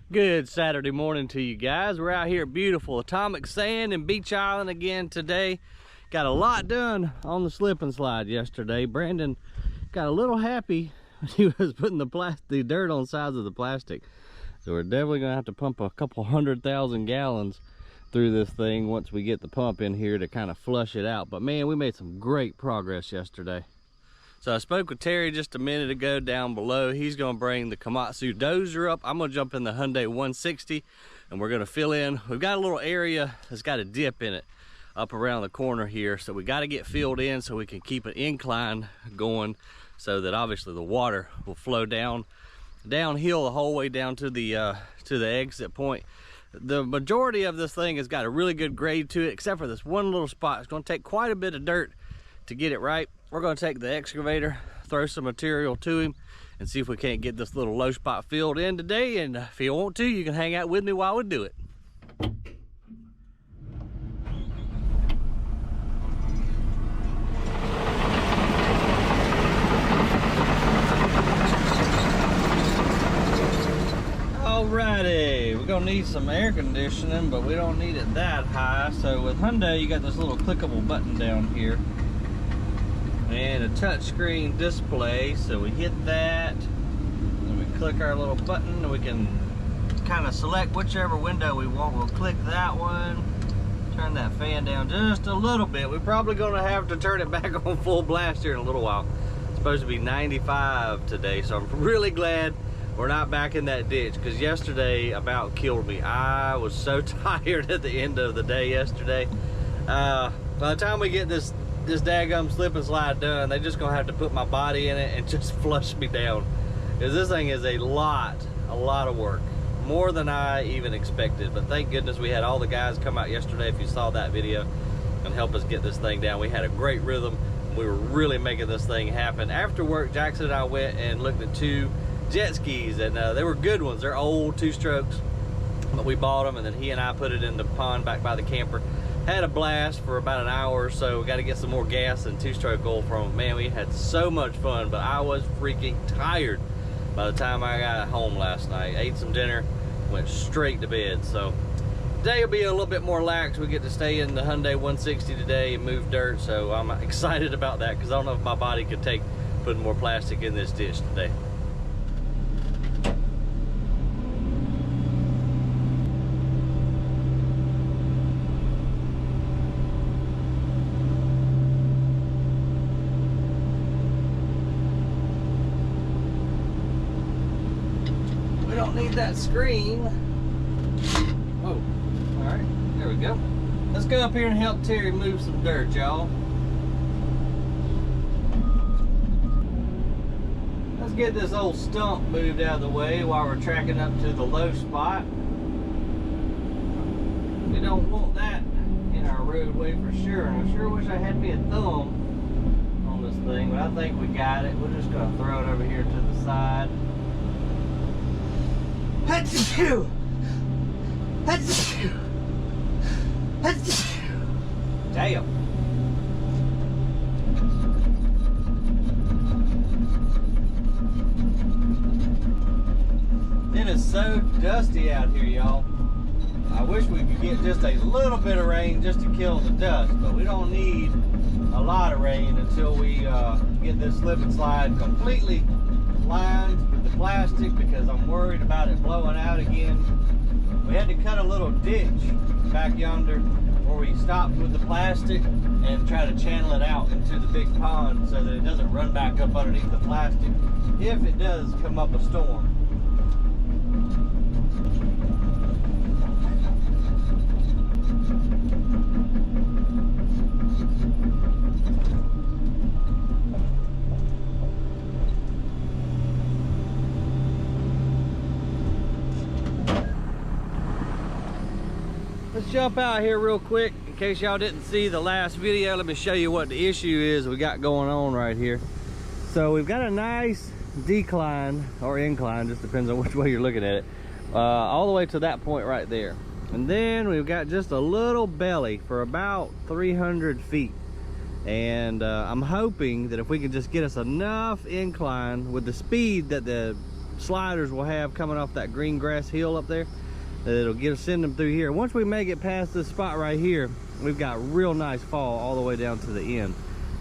Good Saturday morning to you guys. We're out here at beautiful Atomic Sand and Beach Island again today. Got a lot done on the slip and slide yesterday. Brandon got a little happy when he was putting the dirt on the sides of the plastic. So we're definitely gonna have to pump a couple 100,000 gallons through this thing once we get the pump in here to kind of flush it out. But man, we made some great progress yesterday. So I spoke with Terry just a minute ago down below. He's gonna bring the Komatsu dozer up. I'm gonna jump in the Hyundai 160 and we're gonna fill in. We've got a little area that's got a dip in it up around the corner here. So we gotta get filled in so we can keep an incline going so that obviously the water will flow downhill the whole way down to the exit point. The majority of this thing has got a really good grade to it, except for this one little spot. It's gonna take quite a bit of dirt to get it right. We're going to take the excavator, throw some material to him, and see if we can't get this little low spot filled in today. And if you want to, you can hang out with me while we do it. Alrighty, we're going to need some air conditioning, but we don't need it that high. So with Hyundai, you got this little clickable button down here and a touchscreen display. So we hit that, and we click our little button, and we can kind of select whichever window we want. We'll click that one, turn that fan down just a little bit. We're probably going to have to turn it back on full blast here in a little while. It's supposed to be 95 today, so I'm really glad we're not back in that ditch, because yesterday about killed me. I was so tired at the end of the day yesterday. By the time we get this daggum slip and slide done, they're just gonna have to put my body in it and just flush me down, because this thing is a lot of work, more than I even expected. But thank goodness we had all the guys come out yesterday, if you saw that video, and help us get this thing down. We had a great rhythm. We were really making this thing happen. After work, Jackson and I went and looked at 2 jet skis, and they were good ones. They're old 2-strokes, but we bought them, and then he and I put it in the pond back by the camper. Had a blast for about an hour or so. We got to get some more gas and 2-stroke oil from them. Man, we had so much fun, but I was freaking tired by the time I got home last night. Ate some dinner, went straight to bed. So today will be a little bit more lax. We get to stay in the Hyundai 160 today and move dirt, so I'm excited about that, because I don't know if my body could take putting more plastic in this ditch today. Don't need that screen. Whoa. All right, there we go. Let's go up here and help Terry move some dirt, y'all. Let's get this old stump moved out of the way while we're tracking up to the low spot. We don't want that in our roadway for sure. And I sure wish I had me a thumb on this thing, but I think we got it. We're just gonna throw it over here to the side. Achoo! Achoo! Achoo! Damn. It is so dusty out here, y'all. I wish we could get just a little bit of rain just to kill the dust, but we don't need a lot of rain until we get this slip and slide completely lined with the plastic, because I'm worried about it blowing out again. We had to cut a little ditch back yonder where we stopped with the plastic and try to channel it out into the big pond so that it doesn't run back up underneath the plastic if it does come up a storm. Let's jump out here real quick. In case y'all didn't see the last video, let me show you what the issue is we got going on right here. So we've got a nice decline or incline, just depends on which way you're looking at it, all the way to that point right there. And then we've got just a little belly for about 300 feet. And I'm hoping that if we can just get us enough incline with the speed that the sliders we'll have coming off that green grass hill up there, that it'll send them through here. Once we make it past this spot right here, we've got real nice fall all the way down to the end.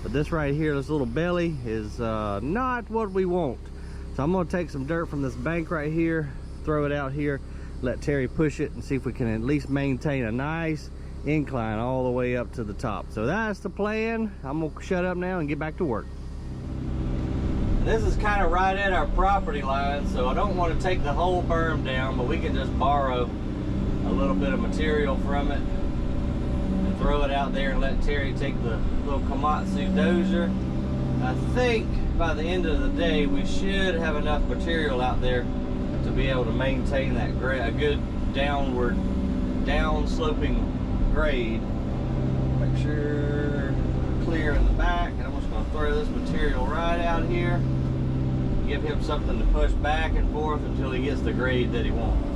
But this right here, this little belly is not what we want. So I'm gonna take some dirt from this bank right here, throw it out here, let Terry push it and see if we can at least maintain a nice incline all the way up to the top. So that's the plan. I'm gonna shut up now and get back to work. This is kind of right at our property line, so I don't want to take the whole berm down, but we can just borrow a little bit of material from it and throw it out there and let Terry take the little Komatsu dozer. I think by the end of the day we should have enough material out there to be able to maintain that a good downward, down sloping grade. Make sure clear in the back, and I'm just going to throw this material right out here, give him something to push back and forth until he gets the grade that he wants.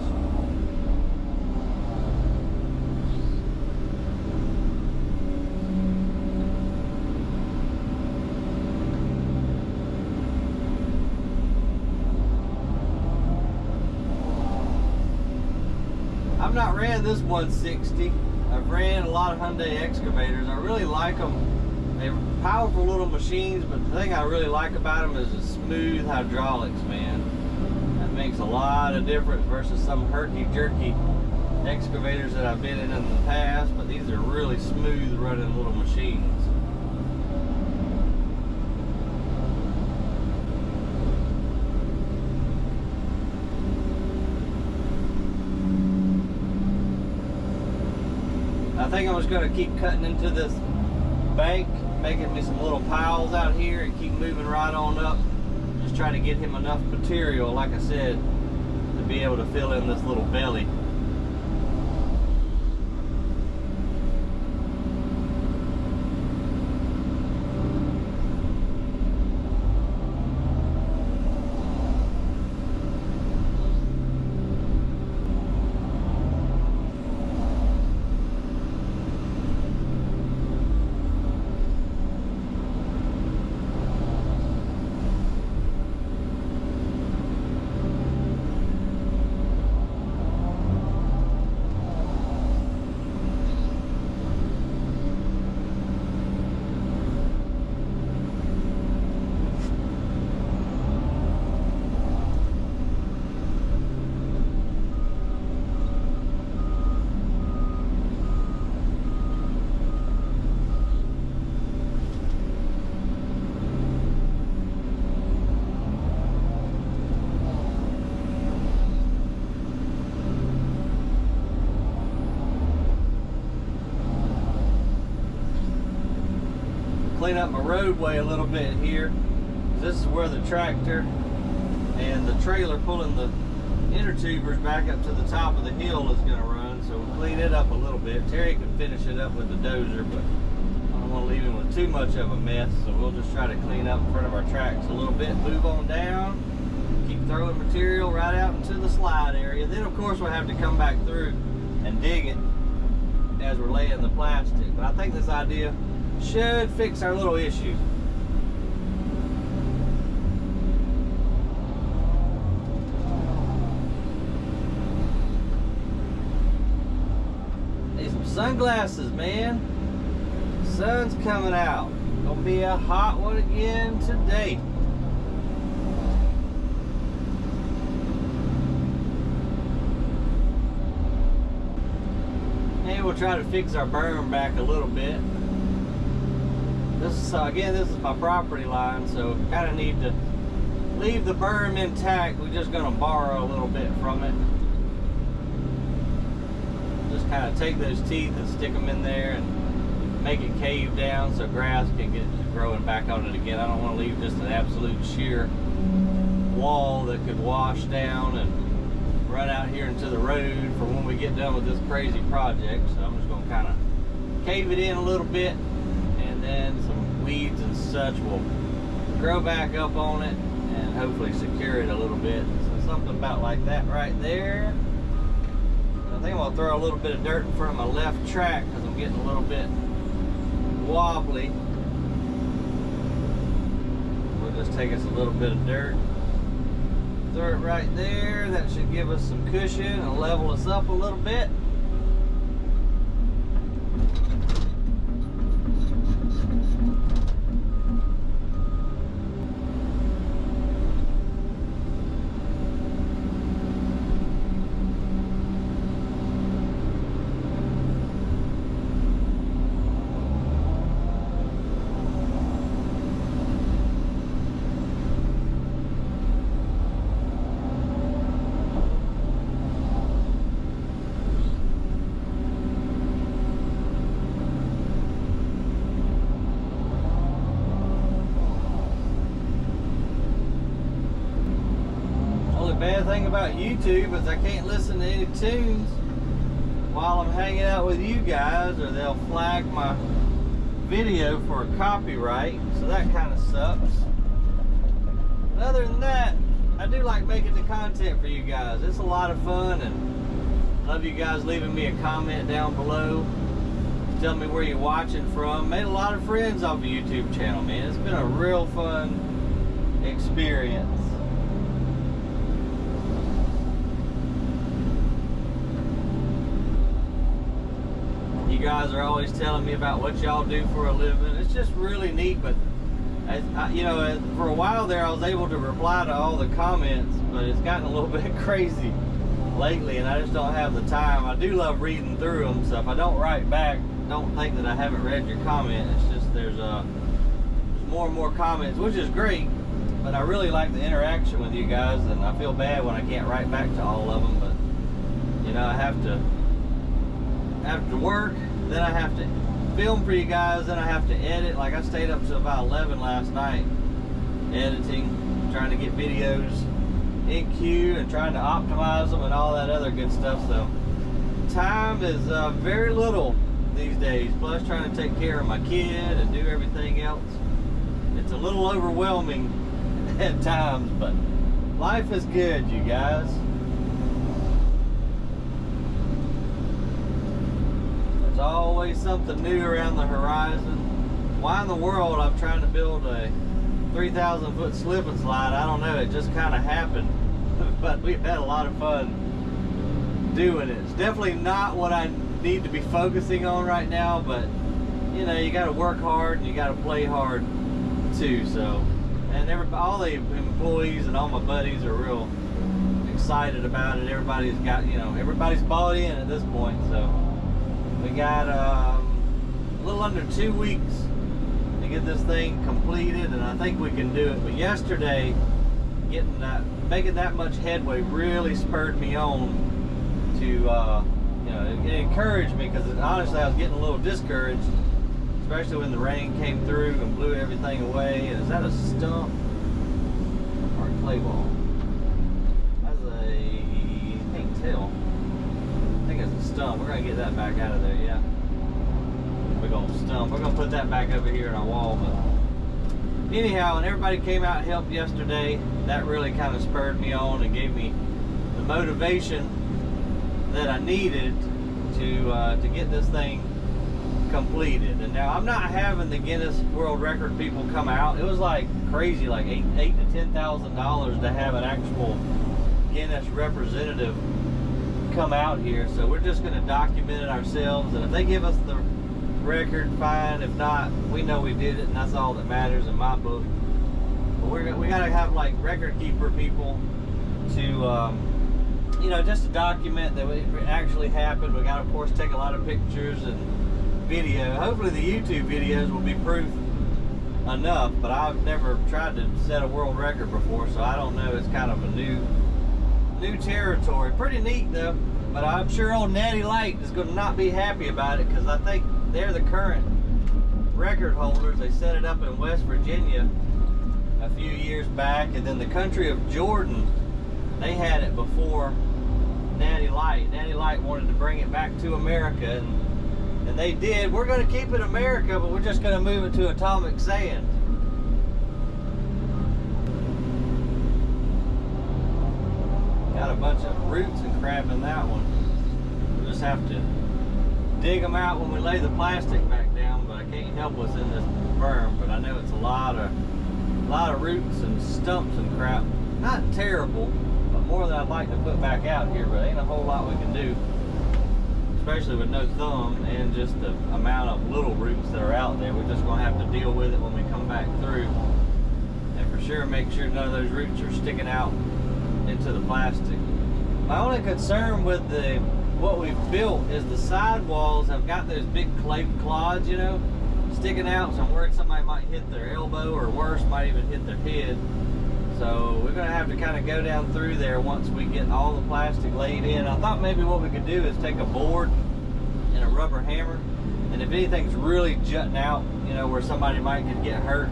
I've not ran this 160. I've ran a lot of Hyundai excavators. I really like them. They're powerful little machines, but the thing I really like about them is the smooth hydraulics, man. That makes a lot of difference versus some herky-jerky excavators that I've been in the past, but these are really smooth running little machines. I think I'm just going to keep cutting into this bank, making me some little piles out here and keep moving right on up. Just trying to get him enough material, like I said, to be able to fill in this little belly. Clean up my roadway a little bit here. This is where the tractor and the trailer pulling the inner tubers back up to the top of the hill is going to run, so we'll clean it up a little bit. Terry can finish it up with the dozer, but I don't want to leave him with too much of a mess, so we'll just try to clean up in front of our tracks a little bit, move on down, keep throwing material right out into the slide area. Then of course we'll have to come back through and dig it as we're laying the plastic, but I think this idea should fix our little issue. Need some sunglasses, man. Sun's coming out. Gonna be a hot one again today. And we'll try to fix our berm back a little bit. This is, again, this is my property line, so kind of need to leave the berm intact. We're just going to borrow a little bit from it. Just kind of take those teeth and stick them in there and make it cave down so grass can get growing back on it again. I don't want to leave just an absolute sheer wall that could wash down and run out here into the road for when we get done with this crazy project. So I'm just going to kind of cave it in a little bit, and then some weeds and such will grow back up on it and hopefully secure it a little bit. So something about like that right there. I think I'm going to throw a little bit of dirt in front of my left track because I'm getting a little bit wobbly. We'll just take us a little bit of dirt. Throw it right there. That should give us some cushion and level us up a little bit. Bad thing about YouTube is I can't listen to any tunes while I'm hanging out with you guys, or they'll flag my video for a copyright, so that kind of sucks. But other than that, I do like making the content for you guys. It's a lot of fun, and love you guys leaving me a comment down below, telling me where you're watching from. Made a lot of friends off the YouTube channel, man. It's been a real fun experience. You guys are always telling me about what y'all do for a living. It's just really neat. But you know, for a while there I was able to reply to all the comments, but it's gotten a little bit crazy lately, and I just don't have the time. I do love reading through them, so if I don't write back, don't think that I haven't read your comment. It's just there's more and more comments, which is great, but I really like the interaction with you guys, and I feel bad when I can't write back to all of them. But you know, I have to work, then I have to film for you guys, then I have to edit. Like I stayed up till about 11 last night editing, trying to get videos in queue and trying to optimize them and all that other good stuff. So time is very little these days, plus trying to take care of my kid and do everything else. It's a little overwhelming at times, but life is good, you guys. Always something new around the horizon. Why in the world I'm trying to build a 3,000 foot slip and slide, I don't know. It just kind of happened. But we've had a lot of fun doing it. It's definitely not what I need to be focusing on right now, but you know, you got to work hard and you got to play hard too. So, and all the employees and all my buddies are real excited about it. Everybody's got, you know, everybody's bought in at this point. So we got a little under 2 weeks to get this thing completed, and I think we can do it. But yesterday, making that much headway really spurred me on to, you know, it encouraged me, because honestly I was getting a little discouraged, especially when the rain came through and blew everything away. And is that a stump or a clay ball? That's I can't tell. I think it's a stump. We're gonna get that back out of there, yeah. Big old stump. We're gonna put that back over here in our wall. But anyhow, and everybody came out and helped yesterday. That really kind of spurred me on and gave me the motivation that I needed to get this thing completed. And now I'm not having the Guinness World Record people come out. It was like crazy, like $8,000 to $10,000 to have an actual Guinness representative come out here. So we're just going to document it ourselves, and if they give us the record, fine. If not, we know we did it, and that's all that matters in my book. But we got to have like record keeper people to you know, just to document that it actually happened. We got to, of course, take a lot of pictures and video. Hopefully the YouTube videos will be proof enough, but I've never tried to set a world record before, so I don't know. It's kind of a new territory. Pretty neat though, but I'm sure old Natty Light is going to not be happy about it, because I think they're the current record holders. They set it up in West Virginia a few years back, and then the country of Jordan, they had it before Natty Light. Natty Light wanted to bring it back to America, and they did. We're going to keep it America, but we're just going to move it to atomic sand. Got a bunch of roots and crap in that one. We'll just have to dig them out when we lay the plastic back down, but I can't help what's in this berm. But I know it's a lot of roots and stumps and crap not terrible, but more than I'd like to put back out here, but ain't a whole lot we can do, especially with no thumb and just the amount of little roots that are out there. We're just gonna have to deal with it when we come back through, and for sure make sure none of those roots are sticking out into the plastic. My only concern with what we've built is the sidewalls have got those big clay clods, you know, sticking out, so I'm worried somebody might hit their elbow, or worse, might even hit their head. So we're gonna have to kind of go down through there once we get all the plastic laid in. I thought maybe what we could do is take a board and a rubber hammer, and if anything's really jutting out, you know, where somebody might could get hurt,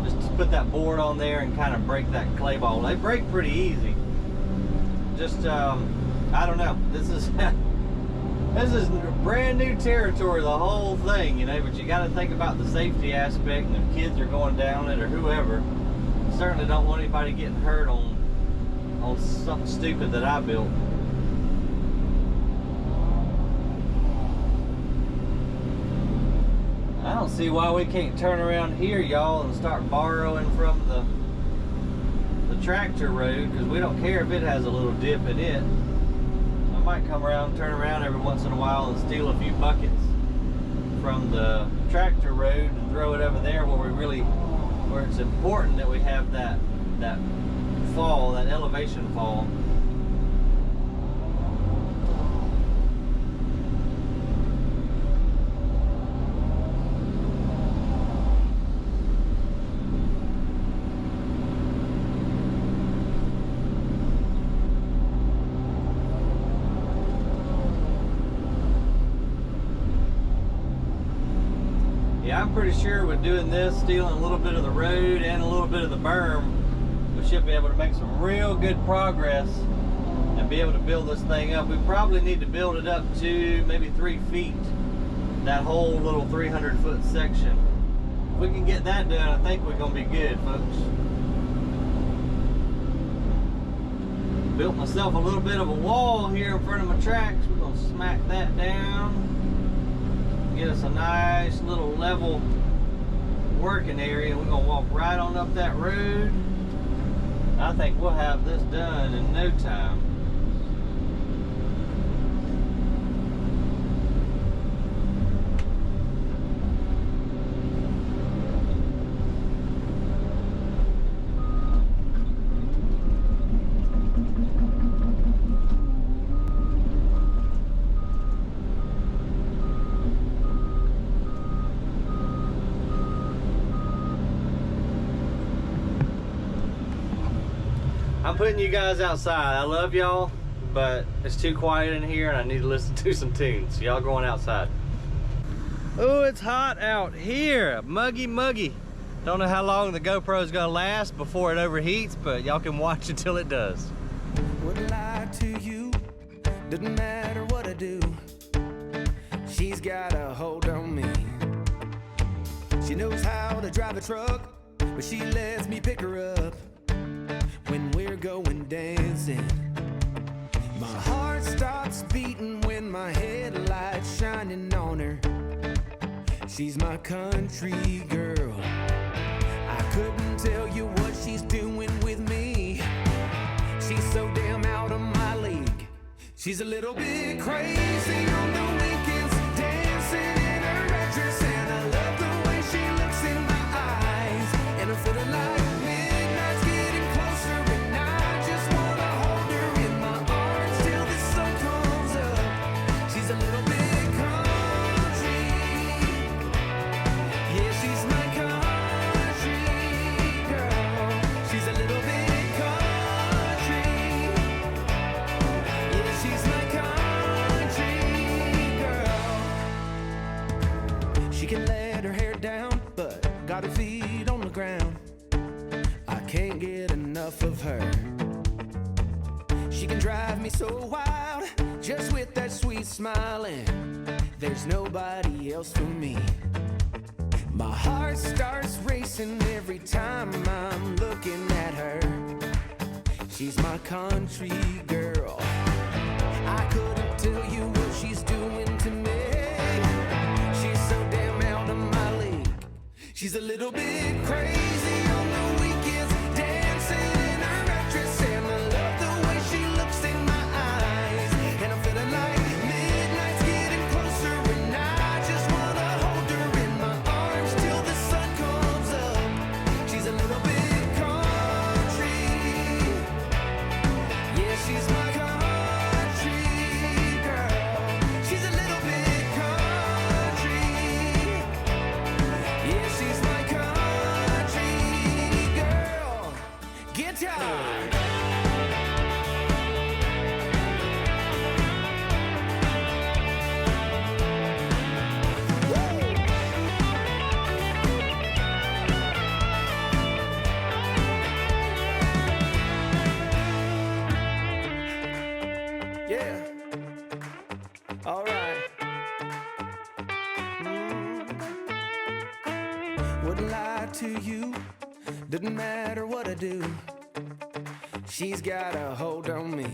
just put that board on there and kind of break that clay ball. They break pretty easy. Just I don't know, this is this is brand new territory, the whole thing, you know, but you got to think about the safety aspect, and if kids are going down it or whoever, certainly don't want anybody getting hurt on something stupid that I built. I don't see why we can't turn around here, y'all, and start borrowing from the tractor road, because we don't care if it has a little dip in it. I might come around, turn around every once in a while and steal a few buckets from the tractor road and throw it over there where it's important that we have that fall, that elevation fall. Yeah, I'm pretty sure with doing this, stealing a little bit of the road and a little bit of the berm, we should be able to make some real good progress and be able to build this thing up. We probably need to build it up to maybe 3 feet, that whole little 300-foot section. If we can get that done, I think we're gonna be good, folks. Built myself a little bit of a wall here in front of my tracks. We're gonna smack that down. Get us a nice little level working area. We're gonna walk right on up that road. I think we'll have this done in no time. I'm putting you guys outside. I love y'all, but it's too quiet in here and I need to listen to some tunes. Y'all going outside. Oh, it's hot out here. Muggy. Don't know how long the GoPro is gonna last before it overheats, but y'all can watch until it does. Wouldn't lie to you, doesn't matter what I do. She's got a hold on me. She knows how to drive a truck, but she lets me pick her up when we're going dancing. My heart stops beating when my headlights shining on her. She's my country girl. I couldn't tell you what she's doing with me. She's so damn out of my league. She's a little bit crazy on the weekends, dancing in her red dress, and I love the way she looks in my eyes, and I'm feeling like got her feet on the ground. I can't get enough of her. She can drive me so wild, just with that sweet smiling. There's nobody else for me. My heart starts racing every time I'm looking at her. She's my country girl. I couldn't tell you what she's doing to me. She's so damn out of my league. She's a little bit crazy on the weekends, dancing in her red dress, Wouldn't lie to you, doesn't matter what I do. She's got a hold on me.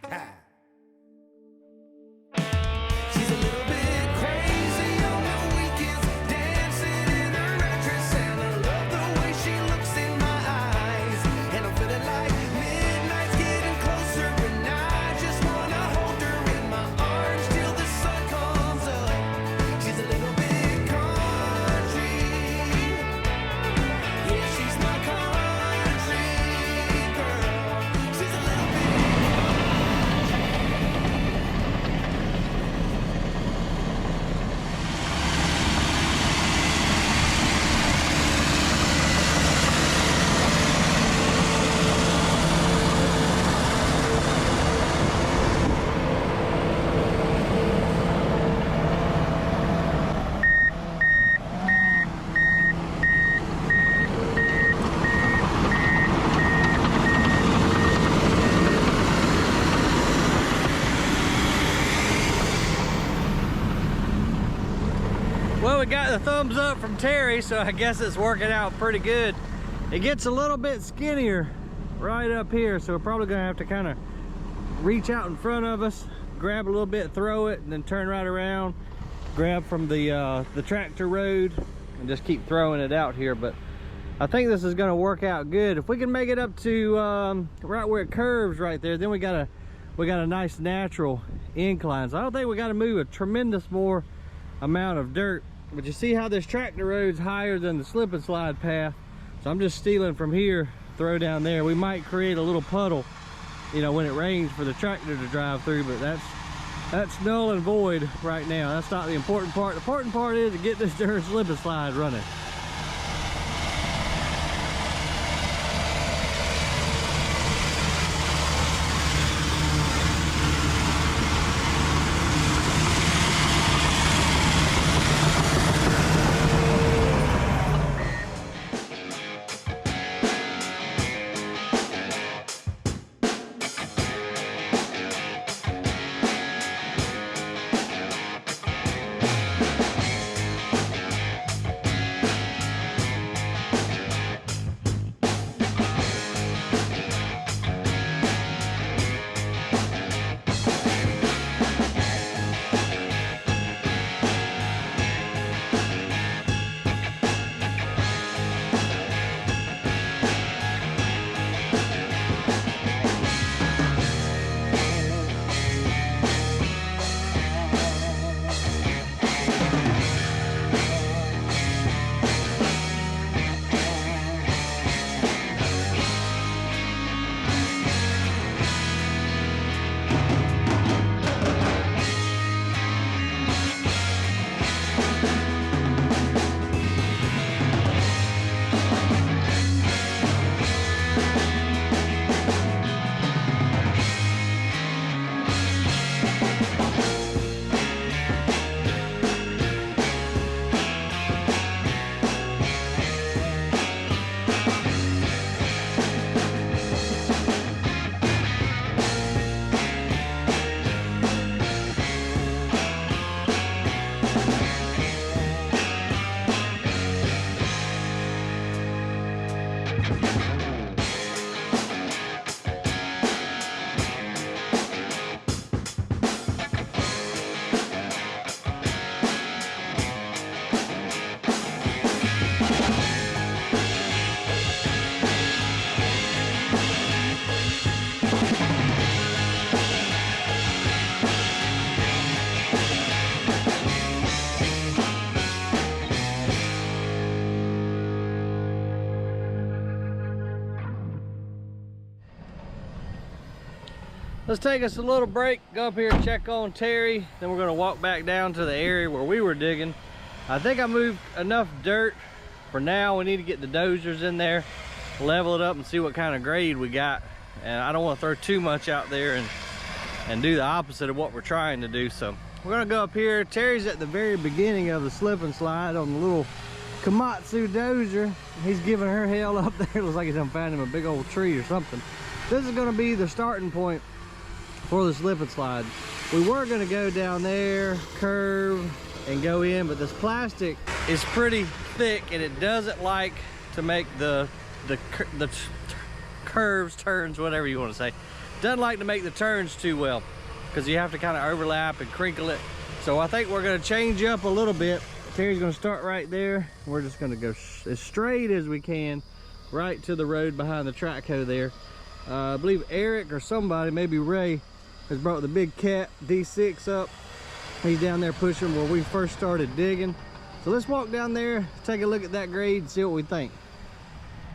Ha. She's a little bit crazy on the weekends, dancing in her red dress, and I love the way she looks in my eyes. And I'm feeling like midnight's getting closer, and I just wanna hold her in my arms till the sun comes up. She's a little bit country, yeah, she's my country girl. She's a little bit. Well, we got the thumbs up from Terry, so I guess it's working out pretty good. It gets a little bit skinnier right up here, so we're probably gonna have to kind of reach out in front of us, grab a little bit, throw it, and then turn right around, grab from the tractor road, and just keep throwing it out here. But I think this is gonna work out good. If we can make it up to right where it curves right there, then we got a nice natural incline. So I don't think we got to move a tremendous more amount of dirt. But you see how this tractor road's higher than the slip and slide path, so I'm just stealing from here, throw down there. We might create a little puddle, you know, when it rains for the tractor to drive through, but that's null and void right now. That's not the important part. The important part is to get this dirt slip and slide running. Let's take us a little break, go up here and check on Terry, then we're gonna walk back down to the area where we were digging. I think I moved enough dirt for now. We need to get the dozers in there, level it up and see what kind of grade we got. And I don't want to throw too much out there and do the opposite of what we're trying to do. So we're gonna go up here. Terry's at the very beginning of the slip and slide on the little Komatsu dozer. He's giving her hell up there. Looks like he's found him a big old tree or something. This is gonna be the starting point for the slip and slide. We were gonna go down there, curve, and go in, but this plastic is pretty thick, and it doesn't like to make the curves, turns, whatever you want to say. Doesn't like to make the turns too well, because you have to kind of overlap and crinkle it. So I think we're going to change up a little bit. Terry's going to start right there. We're just going to go as straight as we can right to the road behind the track hoe there. I believe Eric or somebody, maybe Ray, has brought the big cat D6 up. He's down there pushing where we first started digging. So let's walk down there, take a look at that grade and see what we think.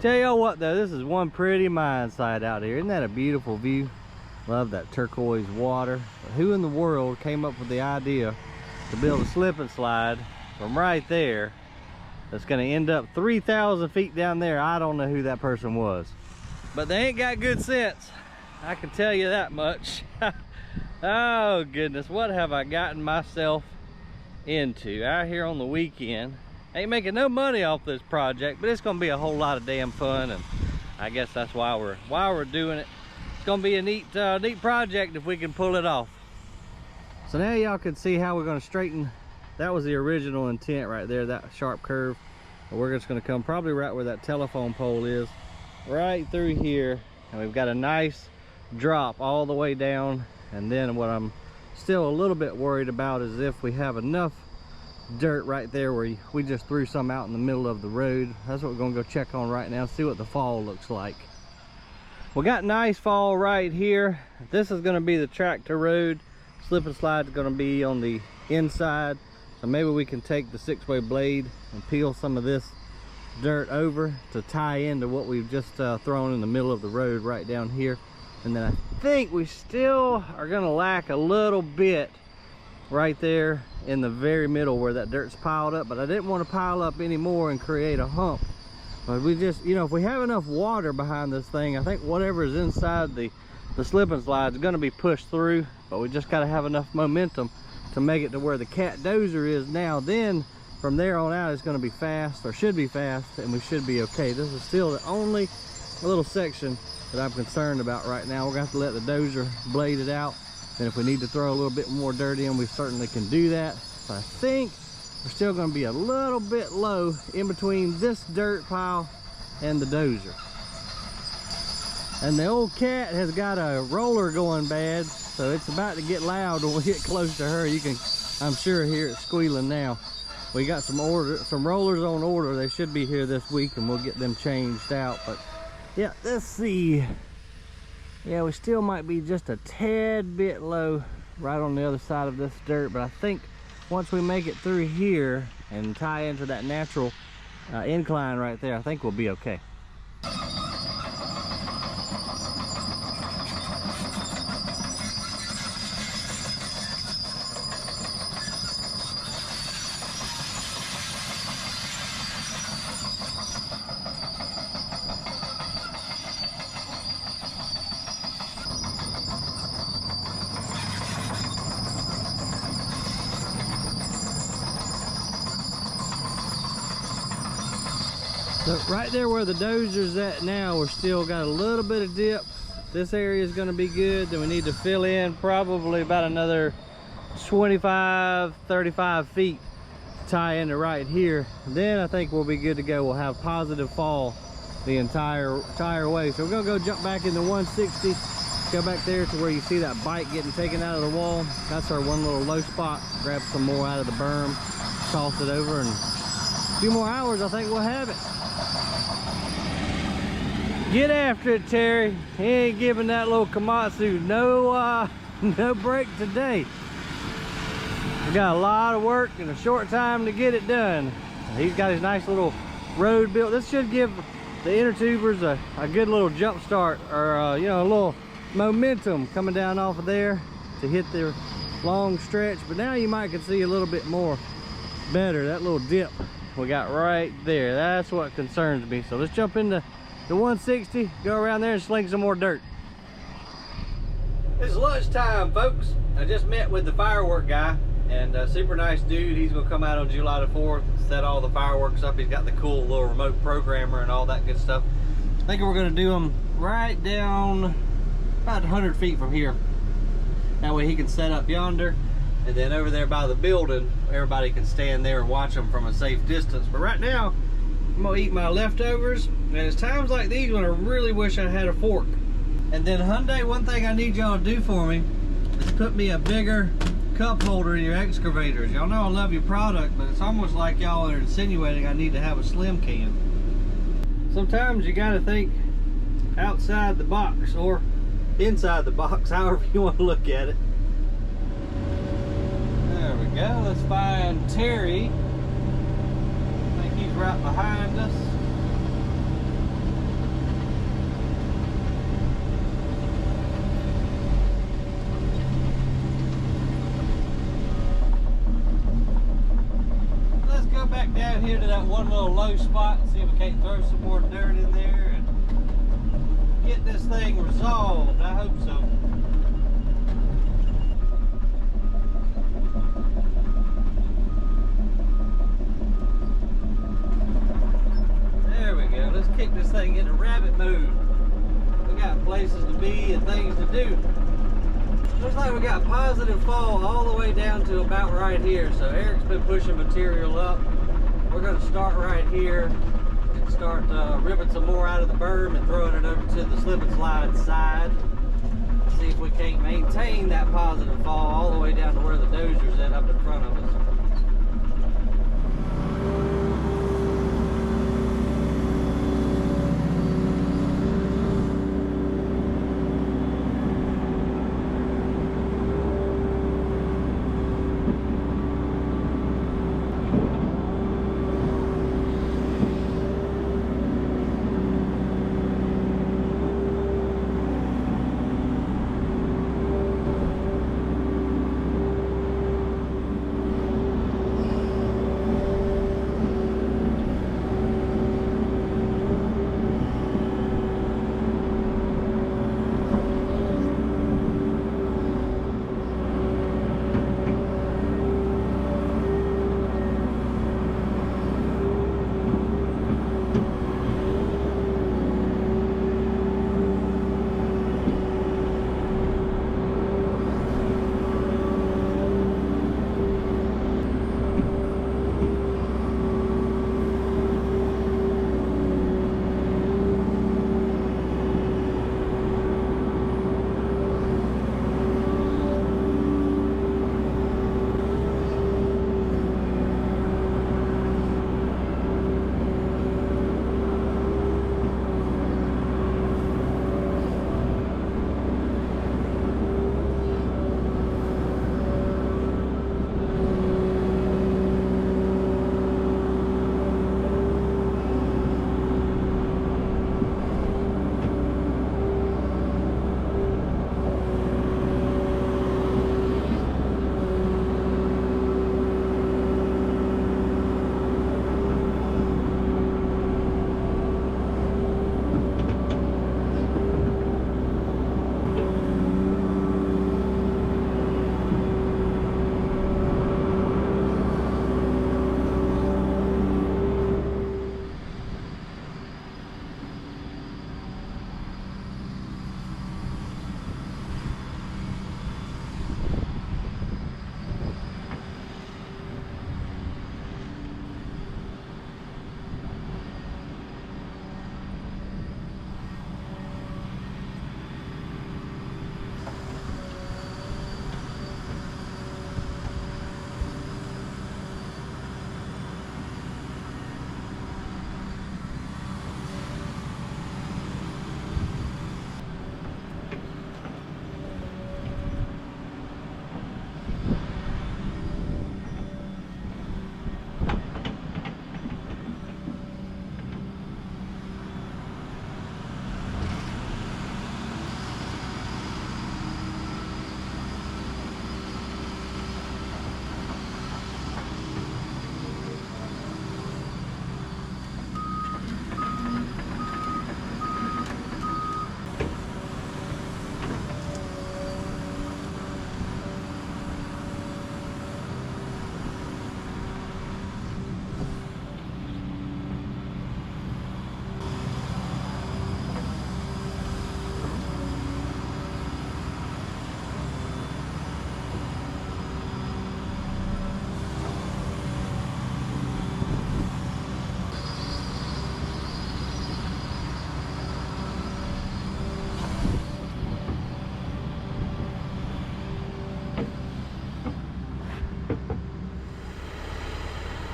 Tell y'all what though, this is one pretty mine site out here. Isn't that a beautiful view? Love that turquoise water. But who in the world came up with the idea to build a slip and slide from right there that's gonna end up 3,000 feet down there? I don't know who that person was. But they ain't got good sense, I can tell you that much. Oh goodness, what have I gotten myself into out here on the weekend? Ain't making no money off this project, but it's gonna be a whole lot of damn fun, and I guess that's why we're doing it. It's gonna be a neat project if we can pull it off. So now y'all can see how we're gonna straighten. That was the original intent right there, that sharp curve. And we're just gonna come probably right where that telephone pole is, right through here, and we've got a nice drop all the way down. And then what I'm still a little bit worried about is if we have enough dirt right there where we just threw some out in the middle of the road. That's what we're gonna go check on right now, see what the fall looks like. We got nice fall right here. This is gonna be the tractor road. Slip and slide is gonna be on the inside. So maybe we can take the 6-way blade and peel some of this dirt over to tie into what we've just thrown in the middle of the road right down here. And then I think we still are gonna lack a little bit right there in the very middle where that dirt's piled up, but I didn't want to pile up anymore and create a hump. But we just, you know, if we have enough water behind this thing, I think whatever is inside the slip and slide is gonna be pushed through, but we just gotta have enough momentum to make it to where the cat dozer is now. Then from there on out it's gonna be fast, or should be fast, and we should be okay. This is still the only little section that I'm concerned about right now. We're gonna have to let the dozer blade it out, and if we need to throw a little bit more dirt in, we certainly can do that. But I think we're still gonna be a little bit low in between this dirt pile and the dozer. And the old cat has got a roller going bad, so it's about to get loud when we get close to her. You can, I'm sure, hear it squealing now. We got some rollers on order. They should be here this week, and we'll get them changed out. But yeah, let's see. Yeah, we still might be just a tad bit low right on the other side of this dirt, but I think once we make it through here and tie into that natural incline right there, I think we'll be okay. So right there where the dozer's at now, we're still got a little bit of dip. This area is going to be good. Then we need to fill in probably about another 25, 35 feet to tie into right here. Then I think we'll be good to go. We'll have positive fall the entire way. So we're gonna go jump back in the 160, go back there to where you see that bike getting taken out of the wall. That's our one little low spot. Grab some more out of the berm, toss it over, and a few more hours, I think we'll have it. Get after it, Terry. He ain't giving that little Komatsu no break today. We got a lot of work in a short time to get it done. He's got his nice little road built. This should give the inner tubers a good little jump start, or you know, a little momentum coming down off of there to hit their long stretch. But now you might can see a little bit more better that little dip we got right there. That's what concerns me. So let's jump into the 160, go around there and sling some more dirt. It's lunchtime, folks. I just met with the firework guy, and a super nice dude. He's gonna come out on July the 4th, set all the fireworks up. He's got the cool little remote programmer and all that good stuff. I think we're gonna do them right down about 100 feet from here. That way he can set up yonder, And then over there by the building, everybody can stand there and watch them from a safe distance. But right now, I'm gonna eat my leftovers. And it's times like these when I really wish I had a fork. And then Hyundai, one thing I need y'all to do for me is put me a bigger cup holder in your excavators. Y'all know I love your product, but it's almost like y'all are insinuating I need to have a slim can. Sometimes you gotta think outside the box or inside the box, however you want to look at it. There we go. Let's find Terry. I think he's right behind us. Let's go back down here to that one little low spot and see if we can't throw some more dirt in there and get this thing resolved. I hope so. There we go. Let's kick this thing into rabbit mode. We got places to be and things to do. Looks like we got positive fall all the way down to about right here. So Eric's been pushing material up. We're going to start right here and start ripping some more out of the berm and throwing it over to the slip and slide side. See if we can't maintain that positive fall all the way down to where the dozer's at up in front of us.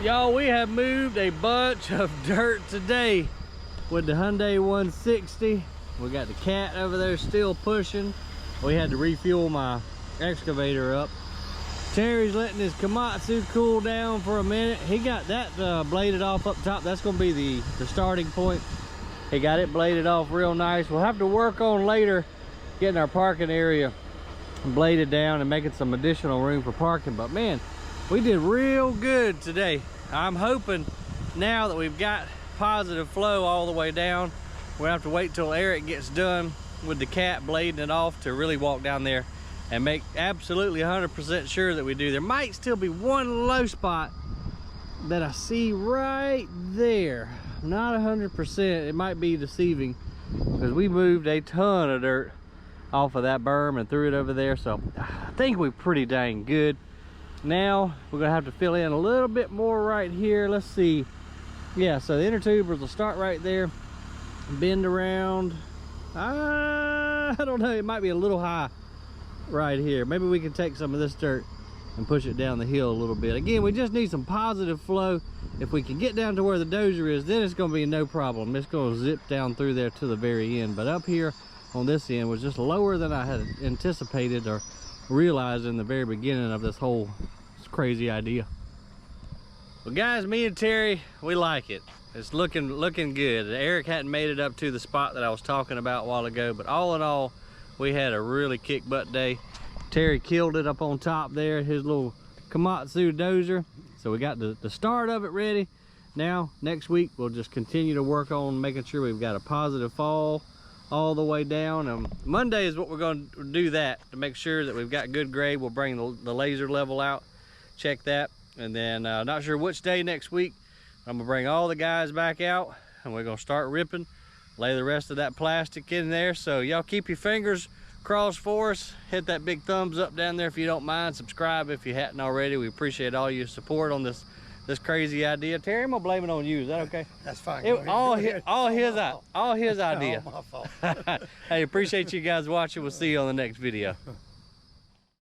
Y'all, we have moved a bunch of dirt today with the Hyundai 160. We got the cat over there still pushing. We had to refuel my excavator up. Terry's letting his Komatsu cool down for a minute. He got that bladed off up top. That's gonna be the starting point. He got it bladed off real nice. We'll have to work on later getting our parking area bladed down and making some additional room for parking. But man, we did real good today. I'm hoping now that we've got positive flow all the way down, we'll have to wait till Eric gets done with the cat blading it off to really walk down there and make absolutely 100% sure that we do. There might still be one low spot that I see right there. Not 100%, it might be deceiving because we moved a ton of dirt off of that berm and threw it over there. So I think we're pretty dang good. Now we're gonna have to fill in a little bit more right here. Let's see. Yeah, so the inner tubers will start right there, bend around. I don't know, it might be a little high right here. Maybe we can take some of this dirt and push it down the hill a little bit. Again, we just need some positive flow. If we can get down to where the dozer is, then it's gonna be no problem. It's gonna zip down through there to the very end. But up here on this end was just lower than I had anticipated or realized in the very beginning of this whole crazy idea. Well guys, me and Terry, we like it. It's looking good. Eric hadn't made it up to the spot that I was talking about a while ago, but all in all, we had a really kick butt day. Terry killed it up on top there, his little Komatsu dozer. So we got the start of it ready. Now, next week, we'll just continue to work on making sure we've got a positive fall all the way down. Monday is what we're going to do that to make sure that we've got good grade. We'll bring the laser level out, check that. And then not sure which day next week, I'm gonna bring all the guys back out and we're gonna start ripping, lay the rest of that plastic in there. So y'all keep your fingers crossed for us. Hit that big thumbs up down there if you don't mind. Subscribe if you hadn't already. We appreciate all your support on this crazy idea. Terry, I'm gonna blame it on you. Is that okay? That's fine. All his idea. All my fault. Hey, appreciate you guys watching. We'll see you on the next video.